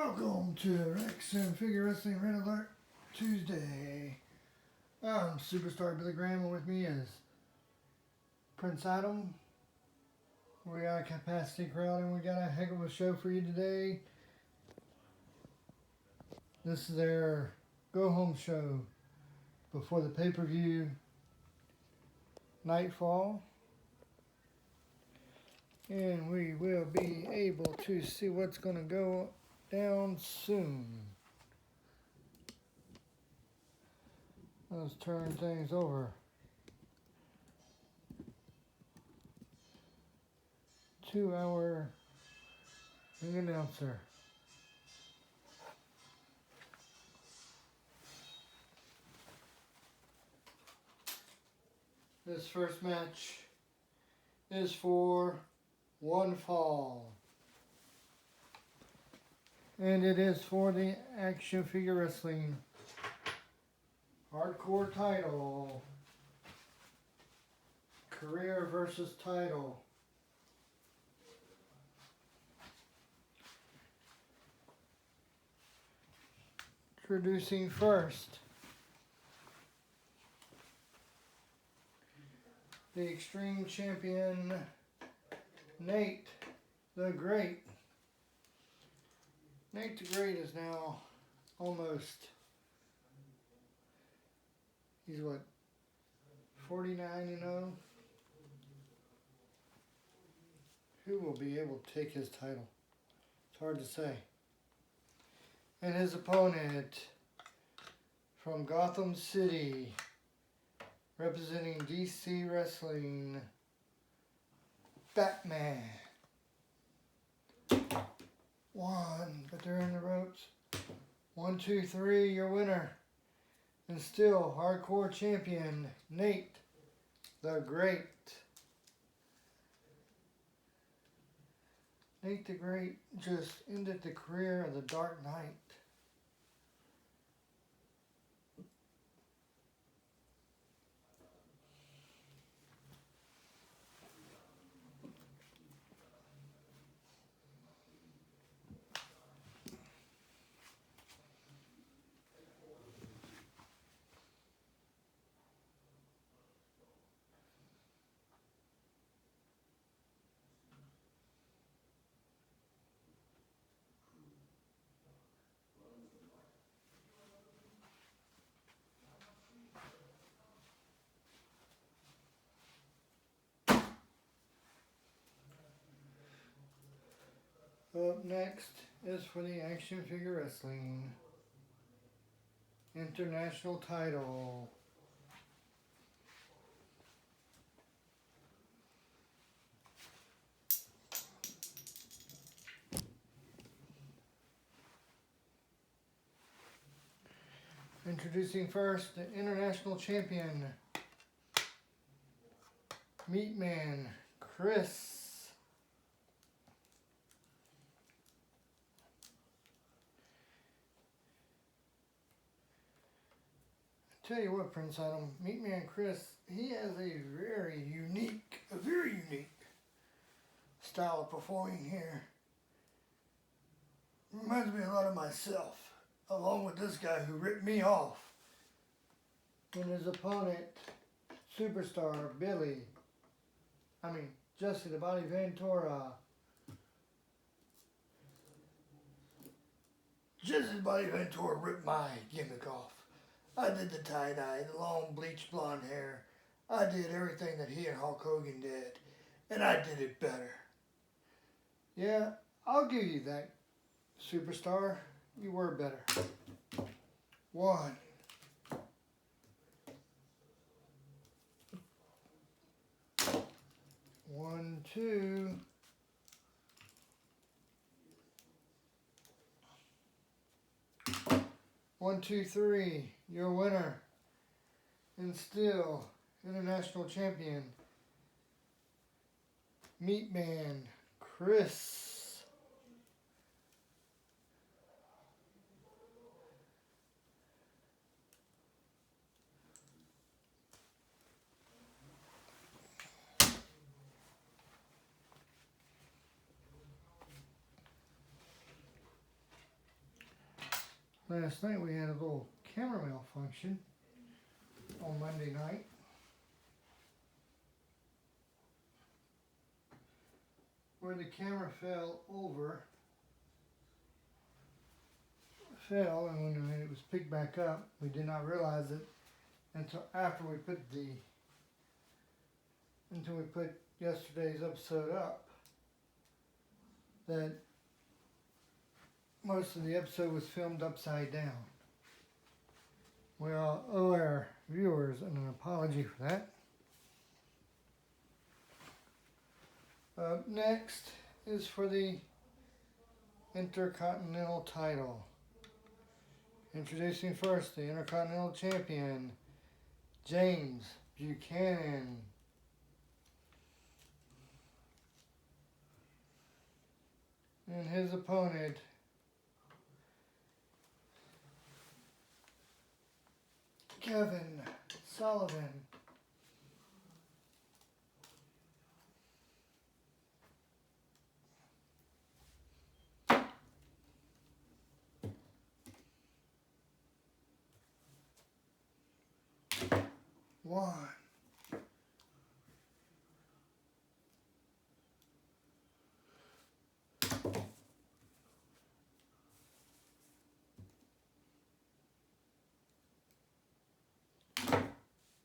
Welcome to Rex and Figure Wrestling Redalert Tuesday. I'm Superstar Billy Graham, and with me is Prince Adam. We got a capacity crowd, and we got a heck of a show for you today. This is their go-home show before the pay-per-view Nightfall. And we will be able to see what's going to go down soon. Let's turn things over to our ring announcer. This first match is for one fall, and it is for the Action Figure Wrestling Hardcore title, career versus title. Introducing first, the Extreme Champion, Nate the Great. Nate the Great is now almost, he's what, 49, Who will be able to take his title? It's hard to say. And his opponent from Gotham City, representing DC Wrestling, Batman. But they're in the ropes. 1, 2, 3, your winner. And still hardcore champion, Nate the Great. Nate the Great just ended the career of the Dark Knight. Up next is for the Action Figure Wrestling International title. Introducing first the International Champion, Meatman Chris. Tell you what, Prince Adam, Meatman Chris, he has a very unique style of performing here. Reminds me a lot of myself, along with this guy who ripped me off. And his opponent, Superstar Jesse the Body Ventura. Jesse the Body Ventura ripped my gimmick off. I did the tie-dye, the long bleached blonde hair. I did everything that he and Hulk Hogan did, and I did it better. Yeah, I'll give you that, Superstar. You were better. 1. 1, 2. 1, 2, 3, your winner, and still International Champion, Meatman Chris. Last night we had a little camera malfunction on Monday night. Where the camera fell, and when it was picked back up, we did not realize it until after we put yesterday's episode up, that most of the episode was filmed upside down. We all owe our viewers an apology for that. Next is for the Intercontinental title. Introducing first the Intercontinental Champion, James Buchanan. And his opponent, Kevin Sullivan. One.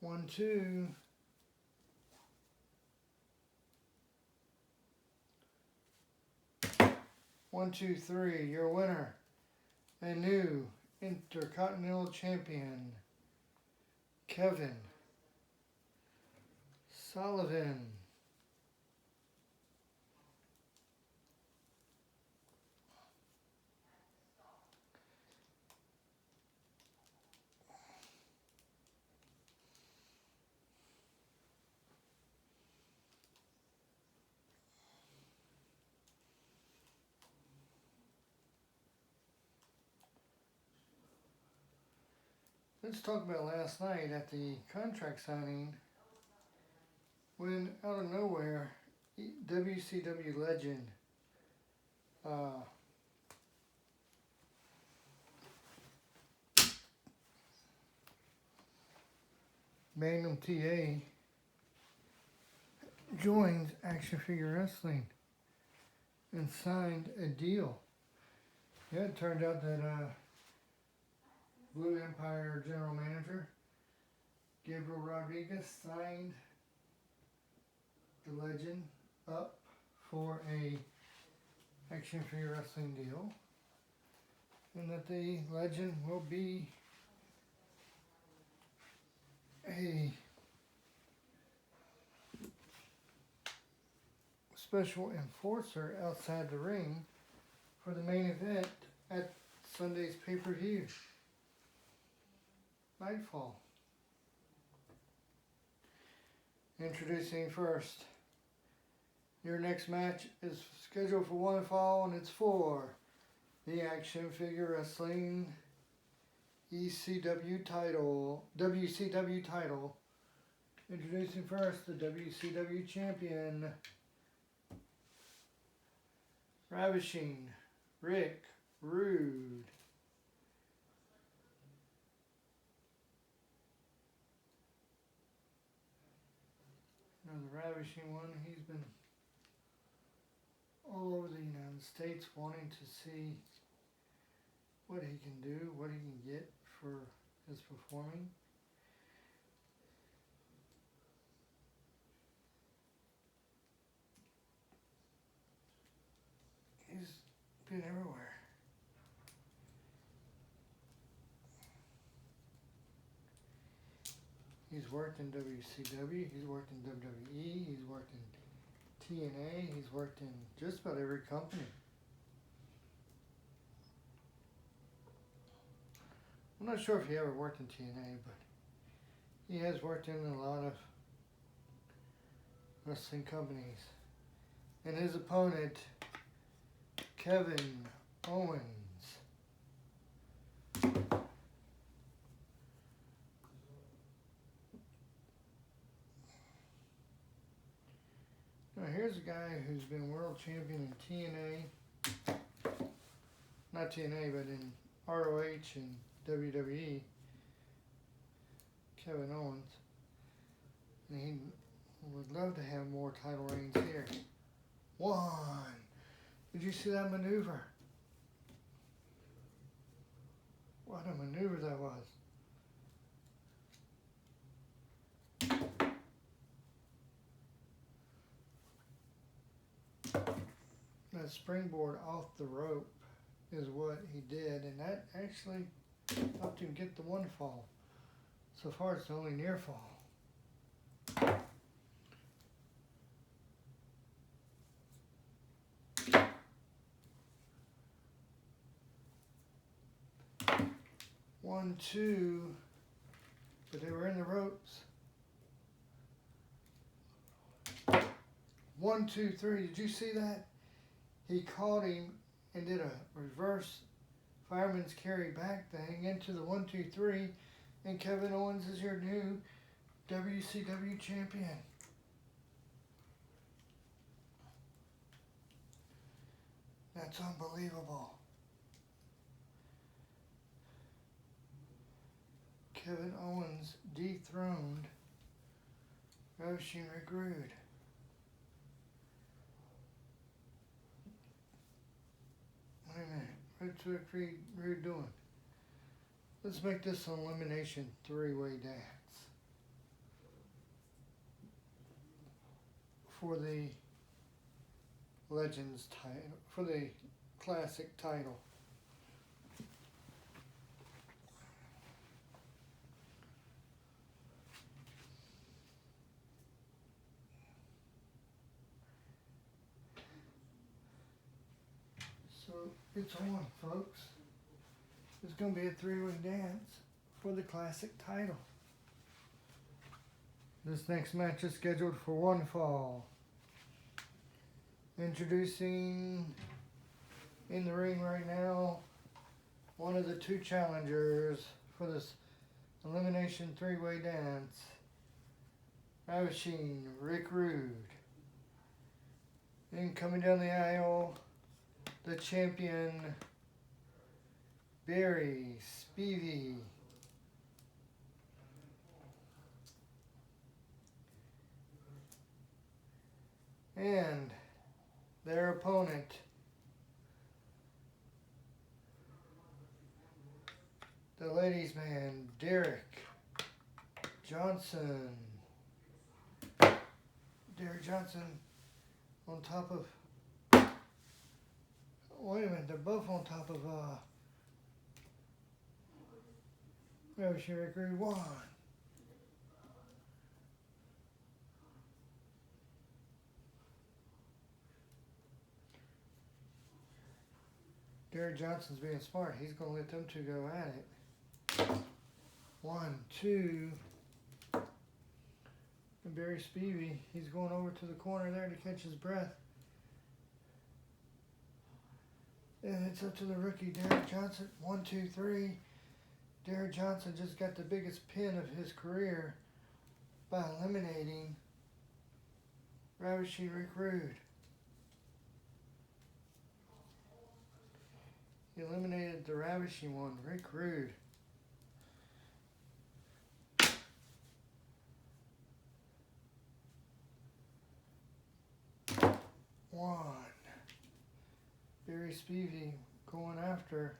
One, two. One, two, three. Your winner, a new Intercontinental Champion, Kevin Sullivan. Let's talk about last night at the contract signing, when out of nowhere, WCW legend Magnum TA joined Action Figure Wrestling and signed a deal. Yeah, it turned out that Blue Empire General Manager Gabriel Rodriguez signed the legend up for a Action Figure Wrestling deal, and that the legend will be a special enforcer outside the ring for the main event at Sunday's pay-per-view, Nightfall. Introducing first, your next match is scheduled for one fall, and it's for the Action Figure Wrestling WCW title. Introducing first the WCW champion, Ravishing Rick Rude. Now the Ravishing one, he's been all over the United States wanting to see what he can do, what he can get for his performing. He's been everywhere. He's worked in WCW, he's worked in WWE, he's worked in TNA, he's worked in just about every company. I'm not sure if he ever worked in TNA, but he has worked in a lot of wrestling companies. And his opponent, Kevin Owens. Now here's a guy who's been world champion in TNA, not TNA, but in ROH and WWE, Kevin Owens. And he would love to have more title reigns here. One. Did you see that maneuver? What a maneuver that was. That springboard off the rope is what he did, and that actually helped him get the one fall. So far, it's the only near fall. One, two, but they were in the ropes. 1, 2, 3. Did you see that? He caught him and did a reverse fireman's carry back thing into the 1, 2, 3, and Kevin Owens is your new WCW champion. That's unbelievable. Kevin Owens dethroned Rick Rude. Wait a minute, what's Rick Rude doing? Let's make this an elimination three-way dance for the Legends title, for the Classic title. So it's on, folks. It's going to be a three-way dance for the Classic title. This next match is scheduled for one fall. Introducing in the ring right now one of the two challengers for this elimination three-way dance. Ravishing Rick Rude. Then coming down the aisle, the champion Barry Spivey. And their opponent, the ladies' man, Derek Johnson. Derek Johnson on top of, wait a minute, they're both on top of Rick Rude. One. Derek Johnson's being smart. He's going to let them two go at it. 1, 2. And Barry Spivey, he's going over to the corner there to catch his breath. And it's up to the rookie, Derek Johnson. 1, 2, 3. Derek Johnson just got the biggest pin of his career by eliminating Ravishing Rick Rude. He eliminated the ravishing one, Rick Rude. One. Barry Spivey going after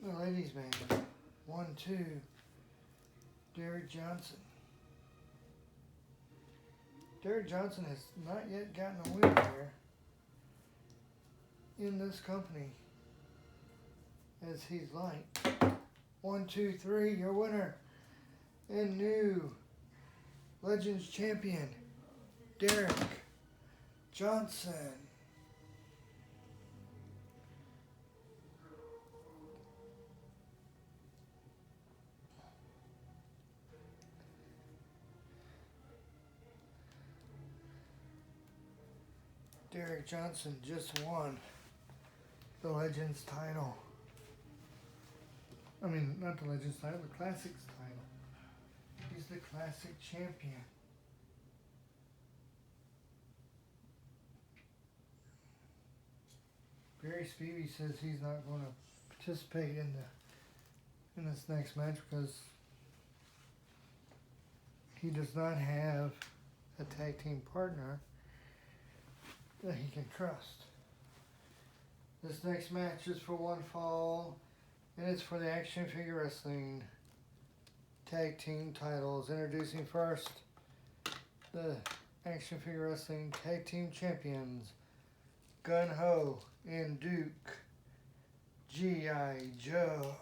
the ladies' man. 1, 2. Derek Johnson. Derek Johnson has not yet gotten a win here in this company as he's like. 1, 2, 3, your winner and new Legends champion, Derek Johnson. Derek Johnson just won the Legends title. I mean, not the Legends title, the Classics title. He's the Classic champion. Gary Spivey says he's not going to participate in this next match because he does not have a tag team partner that he can trust. This next match is for one fall, and it's for the Action Figure Wrestling Tag Team titles. Introducing first the Action Figure Wrestling Tag Team Champions, Gun Ho and Duke G.I. Joe.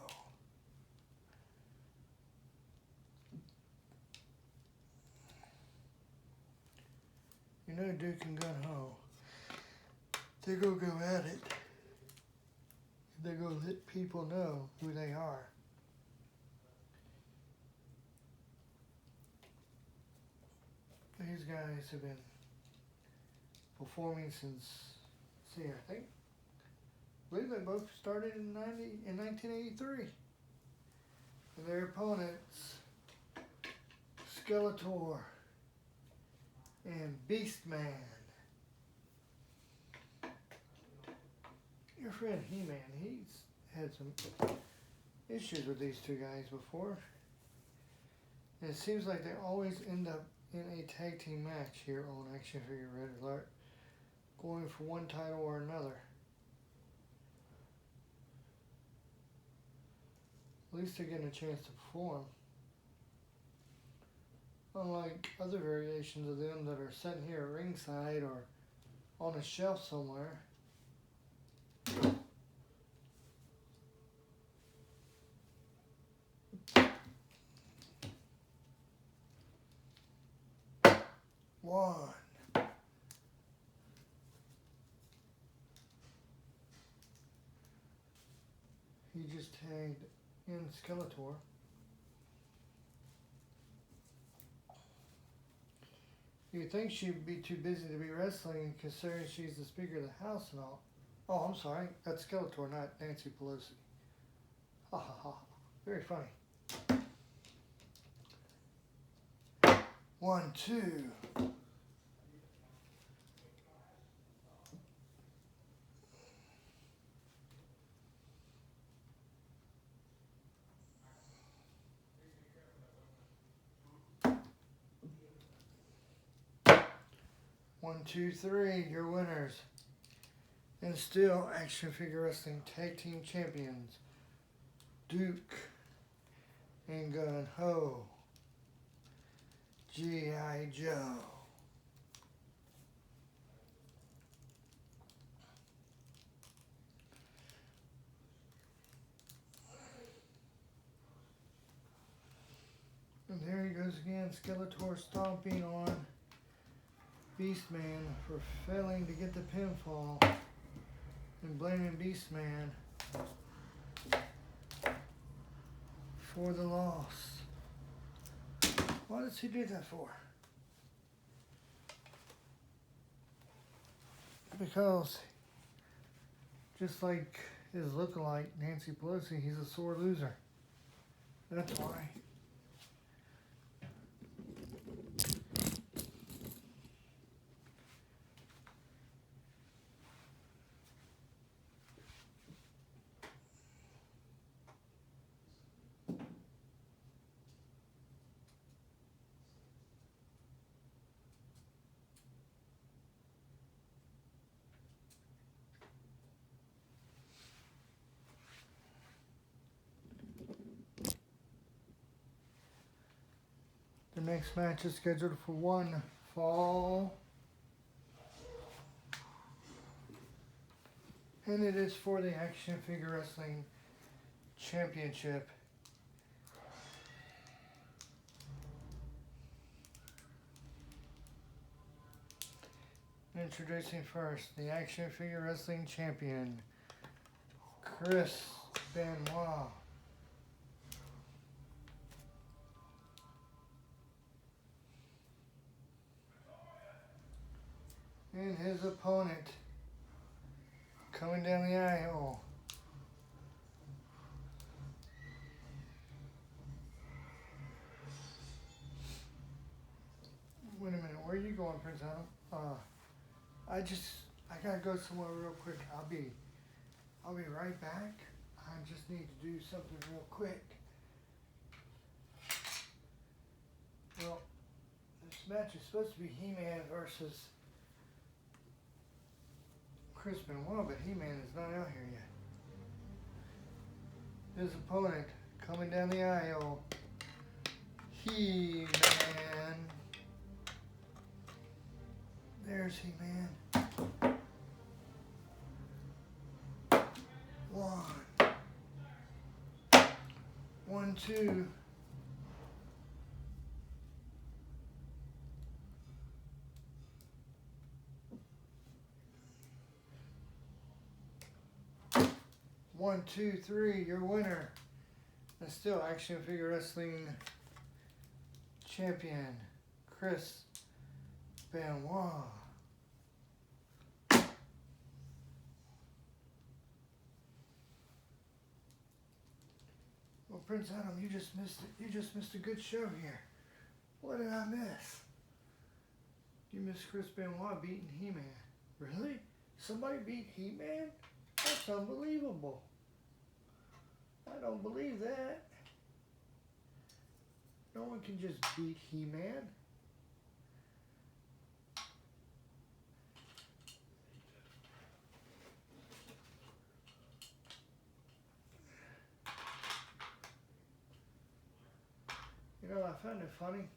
You know Duke and Gun Ho, they're going to go at it. They're going to let people know who they are. These guys have been performing since, I believe they both started in 1983. And their opponents, Skeletor and Beastman. Your friend He-Man, he's had some issues with these two guys before. And it seems like they always end up in a tag team match here on Action Figure Redalert, going for one title or another. At least they're getting a chance to perform. Unlike other variations of them that are sitting here at ringside or on a shelf somewhere. One. He just tagged in Skeletor. You'd think she'd be too busy to be wrestling, considering she's the Speaker of the House and all. Oh, I'm sorry. That's Skeletor, not Nancy Pelosi. Ha ha ha. Very funny. 1, 2. One, two, three, your winners. And still Action Figure Wrestling Tag Team Champions, Duke and Gun Ho, G.I. Joe. And there he goes again, Skeletor stomping on Beastman for failing to get the pinfall and blaming Beastman for the loss. What does he do that for? Because just like his lookalike Nancy Pelosi, he's a sore loser. That's why. The next match is scheduled for one fall. And it is for the Action Figure Wrestling Championship. Introducing first, the Action Figure Wrestling Champion, Chris Benoit. And his opponent, coming down the aisle, wait a minute, where are you going, Prince Adam? I gotta go somewhere real quick. I'll be I'll be right back. I just need to do something real quick. Well, this match is supposed to be He-Man versus Chris Benoit, but He-Man is not out here yet. His opponent coming down the aisle, He-Man. There's He-Man. 1, 2. One, two, three, your winner. And still Action Figure Wrestling champion, Chris Benoit. Well, Prince Adam, you just missed it. You just missed a good show here. What did I miss? You missed Chris Benoit beating He-Man. Really? Somebody beat He-Man? That's unbelievable. I don't believe that. No one can just beat He-Man. You know, I find it funny.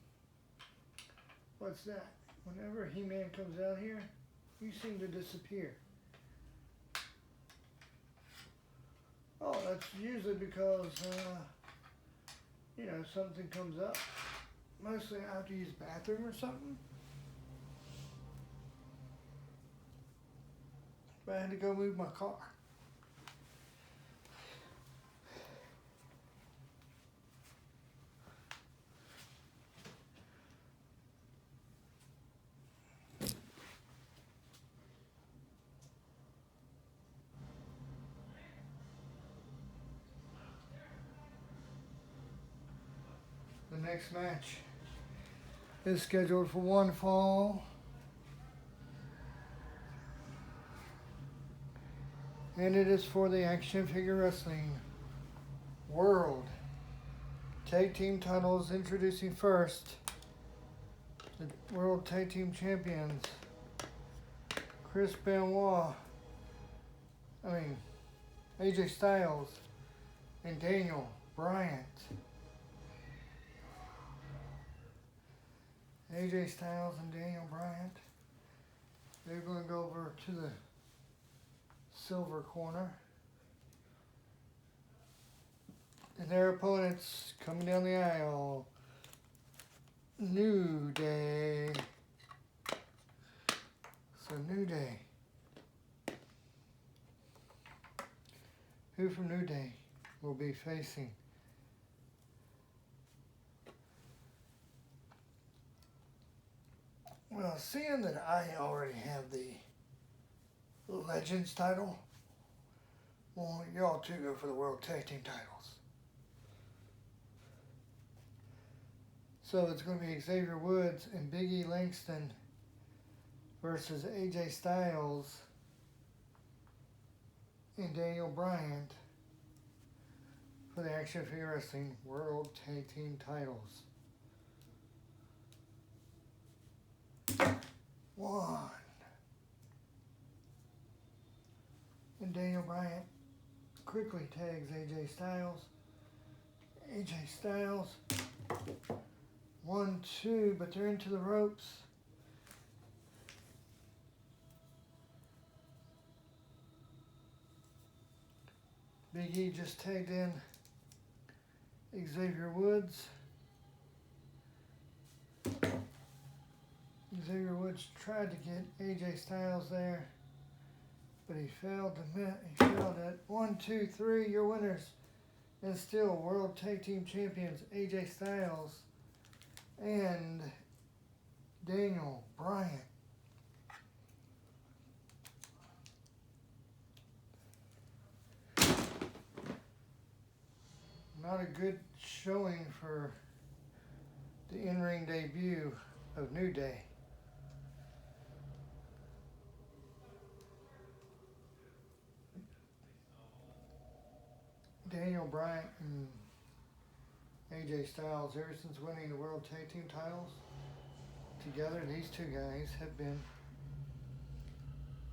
What's that? Whenever He-Man comes out here, you seem to disappear. Oh, that's usually because, you know, something comes up. Mostly I have to use the bathroom or something. But I had to go move my car. The next match is scheduled for one fall. And it is for the Action Figure Wrestling World Tag Team titles. Introducing first the World Tag Team Champions, Chris Benoit, AJ Styles and Daniel Bryant. AJ Styles and Daniel Bryant. They're going to go over to the silver corner. And their opponents coming down the aisle, New Day. So New Day. Who from New Day will be facing? Well, seeing that I already have the Legends title, well, y'all two go for the World Tag Team titles. So it's going to be Xavier Woods and Big E Langston versus AJ Styles and Daniel Bryant for the Action Figure Wrestling World Tag Team titles. 1. And Daniel Bryant quickly tags AJ Styles. AJ Styles. 1, 2, but they're into the ropes. Big E just tagged in Xavier Woods. Xavier Woods tried to get AJ Styles there, but he failed at 1, 2, 3, your winners, and still World Tag Team Champions AJ Styles and Daniel Bryant. Not a good showing for the in-ring debut of New Day. Daniel Bryan and AJ Styles, ever since winning the World Tag Team titles together, these two guys have been,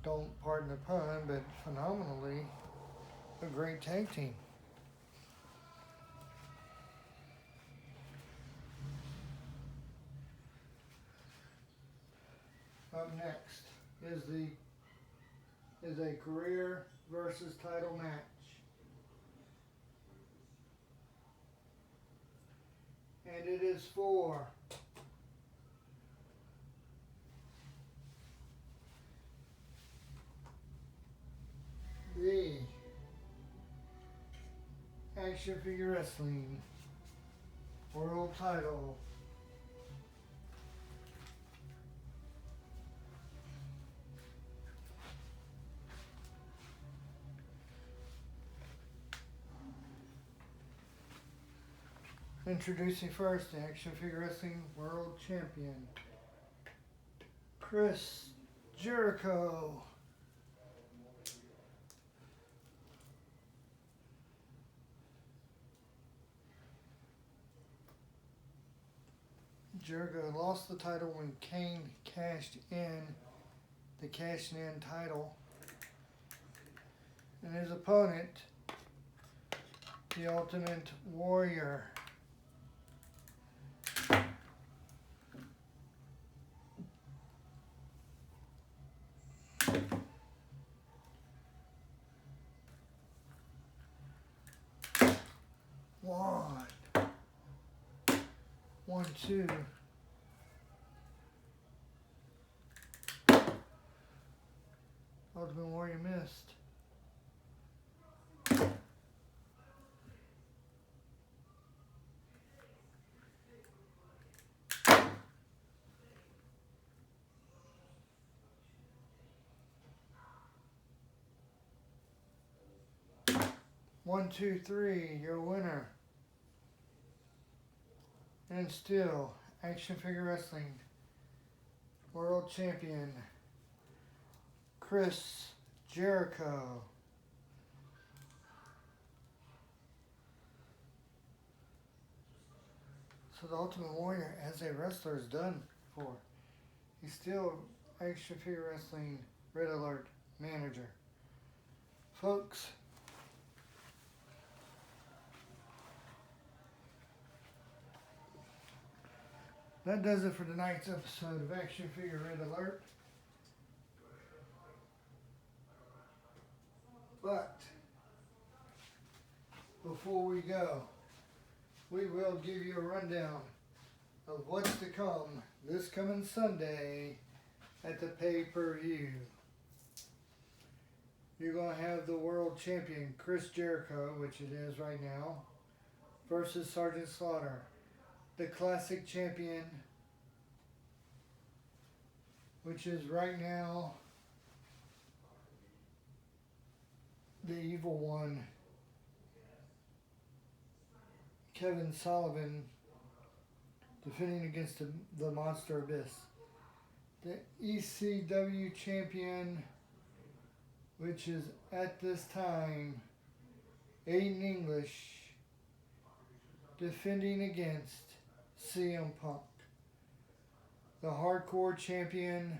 don't pardon the pun, but phenomenally a great tag team. Up next is a career versus title match. And it is for the Action Figure Wrestling World Title. Introducing first the Action Figure Wrestling World Champion, Chris Jericho. Jericho lost the title when Kane cashed in the cash-in title. And his opponent, the Ultimate Warrior. One, two. Ultimate Warrior missed. One, two, three, your winner. And still, Action Figure Wrestling World Champion, Chris Jericho. So the Ultimate Warrior, as a wrestler, is done for. He's still Action Figure Wrestling Redalert manager. Folks, that does it for tonight's episode of Action Figure Redalert. But before we go, we will give you a rundown of what's to come this coming Sunday at the pay-per-view. You're going to have the world champion Chris Jericho, which it is right now, versus Sergeant Slaughter. The classic champion, which is right now the evil one, Kevin Sullivan, defending against the Monster Abyss. The ECW champion, which is at this time Aiden English, defending against CM Punk. The hardcore champion,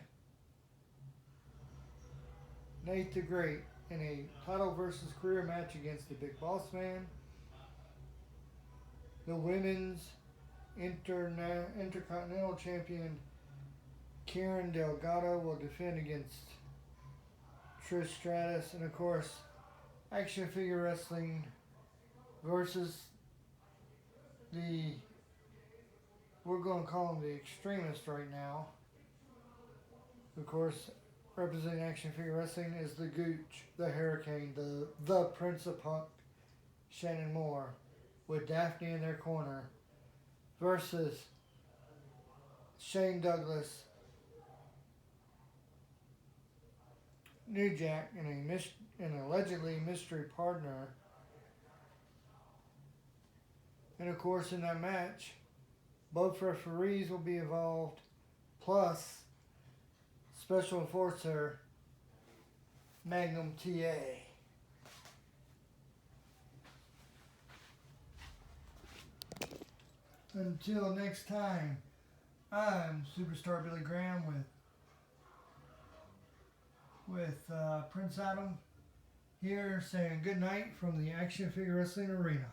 Nate the Great, in a title versus career match against the Big Boss Man. The women's intercontinental champion, Karen Delgado, will defend against Trish Stratus. And of course, Action Figure Wrestling versus we're going to call him the Extremist right now. Of course, representing Action Figure Wrestling is the Gooch, the Hurricane, the Prince of Punk, Shannon Moore, with Daphne in their corner, versus Shane Douglas, New Jack, and an allegedly mystery partner. And of course, in that match, both referees will be involved, plus Special Enforcer Magnum TA. Until next time, I'm Superstar Billy Graham with Prince Adam here saying good night from the Action Figure Wrestling Arena.